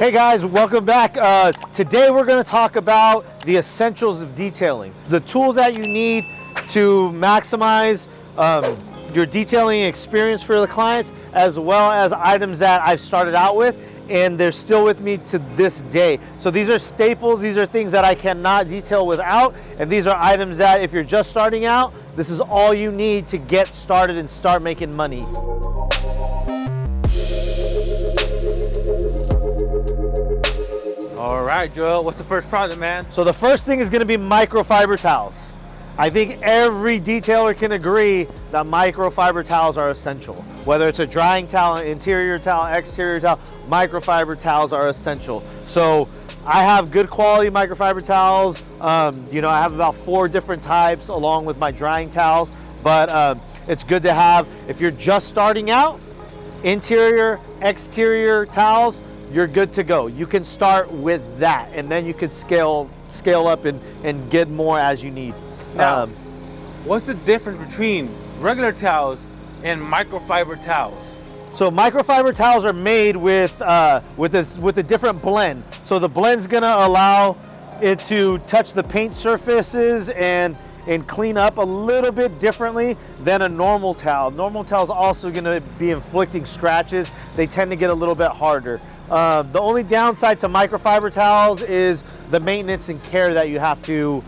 Hey guys, welcome back. Today we're going to talk about the essentials of detailing. The tools that you need to maximize your detailing experience for the clients, as well as items that I've started out with and they're still with me to this day. So these are staples, these are things that I cannot detail without, and these are items that if you're just starting out, this is all you need to get started and start making money. All right, Joel, what's the first product, man? So the first thing is going to be microfiber towels. I think every detailer can agree that microfiber towels are essential. Whether it's a drying towel, interior towel, exterior towel, microfiber towels are essential. So I have good quality microfiber towels. You know, I have about 4 different types along with my drying towels, but it's good to have if you're just starting out. Interior, exterior towels, you're good to go. You can start with that, and then you can scale up and get more as you need. Now, what's the difference between regular towels and microfiber towels? So microfiber towels are made with a different blend. So the blend's gonna allow it to touch the paint surfaces and clean up a little bit differently than a normal towel. Normal towel is also gonna be inflicting scratches. They tend to get a little bit harder. The only downside to microfiber towels is the maintenance and care that you have to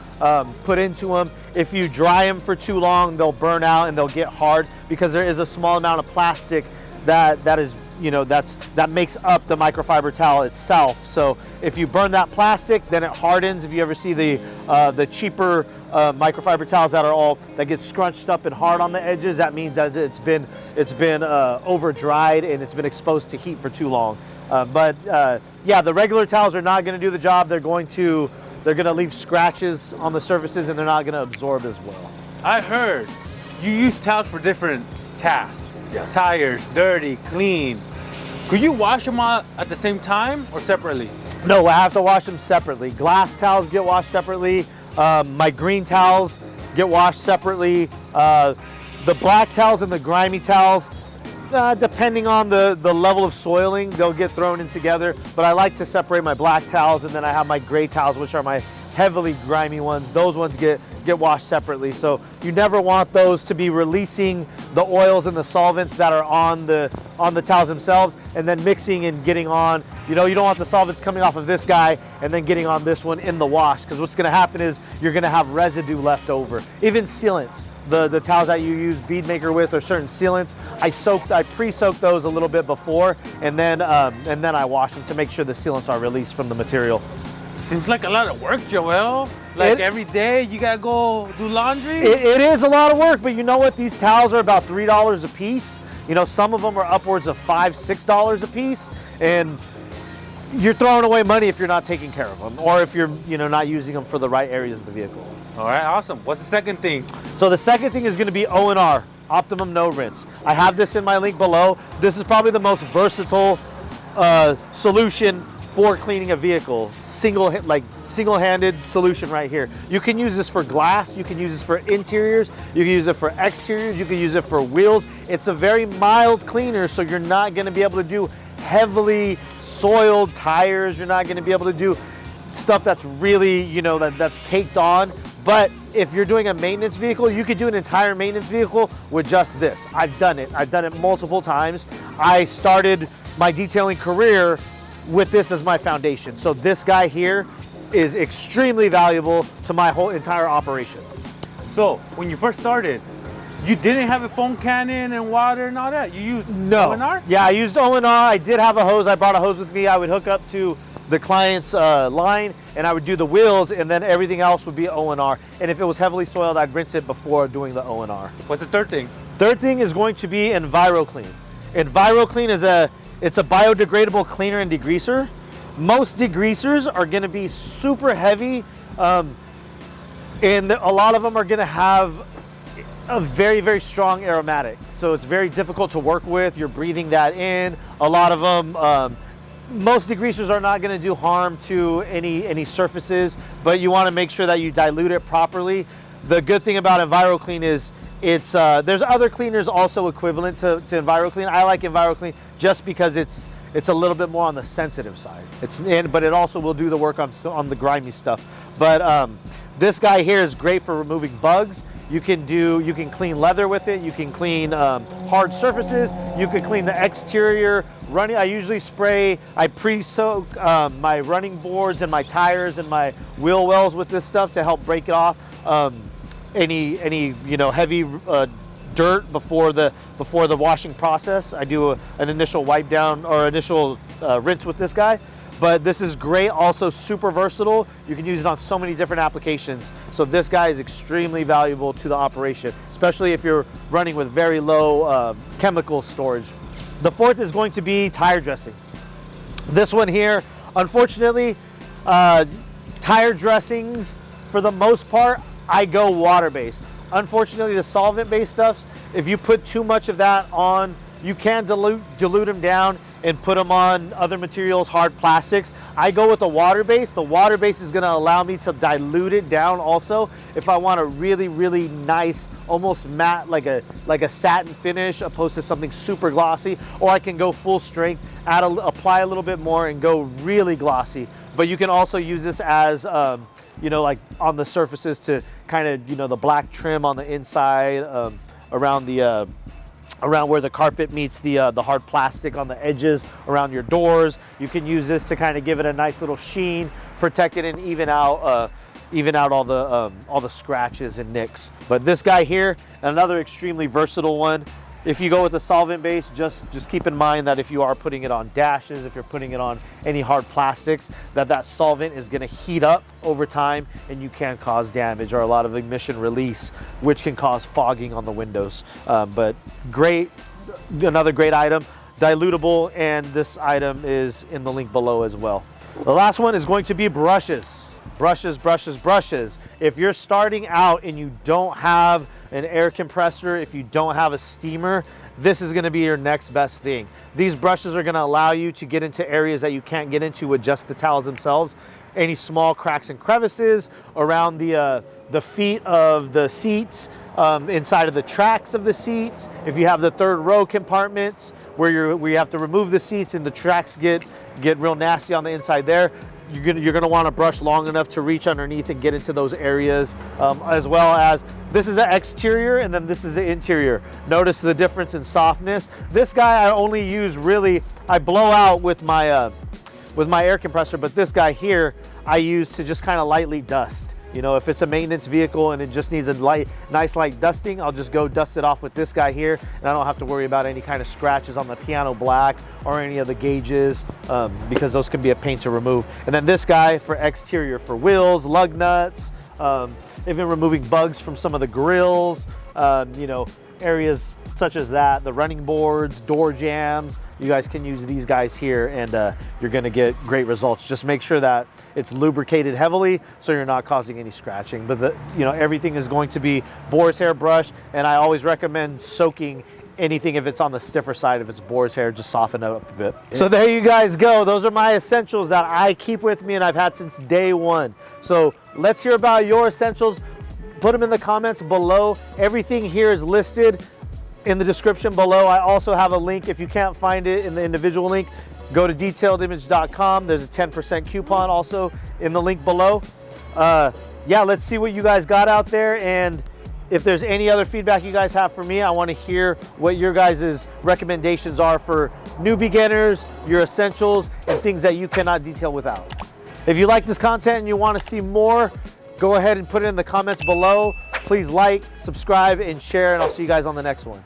put into them. If you dry them for too long, they'll burn out and they'll get hard because there is a small amount of plastic that is, you know, that makes up the microfiber towel itself. So if you burn that plastic, then it hardens. If you ever see the cheaper microfiber towels that get scrunched up and hard on the edges, that means that it's been over dried and it's been exposed to heat for too long. Yeah, the regular towels are not going to do the job. They're going to leave scratches on the surfaces and they're not going to absorb as well. I heard you use towels for different tasks. Yes. Tires, dirty, clean. Could you wash them all at the same time or separately? No, I have to wash them separately. Glass towels get washed separately. My green towels get washed separately. The black towels and the grimy towels, depending on the level of soiling, they'll get thrown in together. But I like to separate my black towels, and then I have my gray towels, which are my heavily grimy ones. Those ones get washed separately. So you never want those to be releasing the oils and the solvents that are on the towels themselves and then mixing and getting on. You know, you don't want the solvents coming off of this guy and then getting on this one in the wash, because what's going to happen is you're going to have residue left over. Even sealants. The towels that you use bead maker with or certain sealants, I pre-soak those a little bit before, and then I wash them to make sure the sealants are released from the material. Seems like a lot of work, Joel. Like every day you gotta go do laundry? It is a lot of work, but you know what? These towels are about $3 a piece. You know, some of them are upwards of $5, $6 a piece, and you're throwing away money if you're not taking care of them, or if you're not using them for the right areas of the vehicle. All right, awesome. What's the second thing? So the second thing is going to be ONR Optimum No Rinse. I have this in my link below. This is probably the most versatile solution for cleaning a vehicle. Single-handed solution right here. You can use this for glass, you can use this for interiors, you can use it for exteriors, you can use it for wheels. It's a very mild cleaner, so you're not going to be able to do heavily soiled tires. You're not going to be able to do stuff that's really, that's caked on. But if you're doing a maintenance vehicle, you could do an entire maintenance vehicle with just this. I've done it multiple times. I started my detailing career with this as my foundation. So this guy here is extremely valuable to my whole entire operation. So when you first started, you didn't have a foam cannon and water and all that? You used ONR? Yeah, I used ONR. I did have a hose. I brought a hose with me. I would hook up to the client's line, and I would do the wheels, and then everything else would be ONR. And if it was heavily soiled, I'd rinse it before doing the ONR. What's the third thing? Third thing is going to be EnviroClean. EnviroClean is it's a biodegradable cleaner and degreaser. Most degreasers are going to be super heavy, and a lot of them are going to have a very, very strong aromatic. So it's very difficult to work with. You're breathing that in. A lot of them, most degreasers are not going to do harm to any surfaces, but you want to make sure that you dilute it properly. The good thing about EnviroClean is there's other cleaners also equivalent to EnviroClean. I like EnviroClean just because it's it's a little bit more on the sensitive side. But it also will do the work on the grimy stuff. But this guy here is great for removing bugs. You can clean leather with it. You can clean hard surfaces. You can clean the exterior running. I usually I pre-soak my running boards and my tires and my wheel wells with this stuff to help break it off any heavy dirt before the washing process. I do an initial wipe down or initial rinse with this guy. But this is great, also super versatile. You can use it on so many different applications. So this guy is extremely valuable to the operation, especially if you're running with very low chemical storage. The fourth is going to be tire dressing. This one here, unfortunately, tire dressings, for the most part, I go water-based. Unfortunately, the solvent-based stuffs, if you put too much of that on, you can dilute them down and put them on other materials, hard plastics. I go with the water base. The water base is gonna allow me to dilute it down also if I want a really, really nice, almost matte, like a satin finish opposed to something super glossy, or I can go full strength, apply a little bit more and go really glossy. But you can also use this as, like on the surfaces to kind of, the black trim on the inside, around where the carpet meets the hard plastic on the edges, around your doors. You can use this to kind of give it a nice little sheen, protect it, and even out all the scratches and nicks. But this guy here, another extremely versatile one. If you go with a solvent base, just keep in mind that if you are putting it on dashes, if you're putting it on any hard plastics, that solvent is gonna heat up over time and you can cause damage or a lot of emission release, which can cause fogging on the windows. But another great item, dilutable, and this item is in the link below as well. The last one is going to be brushes. Brushes. If you're starting out and you don't have an air compressor, if you don't have a steamer, this is gonna be your next best thing. These brushes are gonna allow you to get into areas that you can't get into with just the towels themselves. Any small cracks and crevices around the feet of the seats, inside of the tracks of the seats. If you have the third row compartments where you have to remove the seats and the tracks get real nasty on the inside there, you're gonna want to brush long enough to reach underneath and get into those areas, as well as this is an exterior and then this is an interior. Notice the difference in softness. This guy I only use I blow out with my air compressor, but this guy here I use to just kind of lightly dust. If it's a maintenance vehicle and it just needs a nice light dusting, I'll just go dust it off with this guy here, and I don't have to worry about any kind of scratches on the piano black or any of the gauges, because those can be a pain to remove. And then this guy for exterior, for wheels, lug nuts, even removing bugs from some of the grills, areas such as that, the running boards, door jams. You guys can use these guys here and you're gonna get great results. Just make sure that it's lubricated heavily so you're not causing any scratching. But everything is going to be boar's hair brush, and I always recommend soaking anything if it's on the stiffer side. If it's boar's hair, just soften it up a bit. Yeah. So there you guys go. Those are my essentials that I keep with me and I've had since day one. So let's hear about your essentials. Put them in the comments below. Everything here is listed in the description below. I also have a link. If you can't find it in the individual link, go to detailedimage.com. There's a 10% coupon also in the link below. Let's see what you guys got out there, and if there's any other feedback you guys have for me, I want to hear what your guys' recommendations are for new beginners, your essentials, and things that you cannot detail without. If you like this content and you want to see more, go ahead and put it in the comments below. Please like, subscribe, and share, and I'll see you guys on the next one.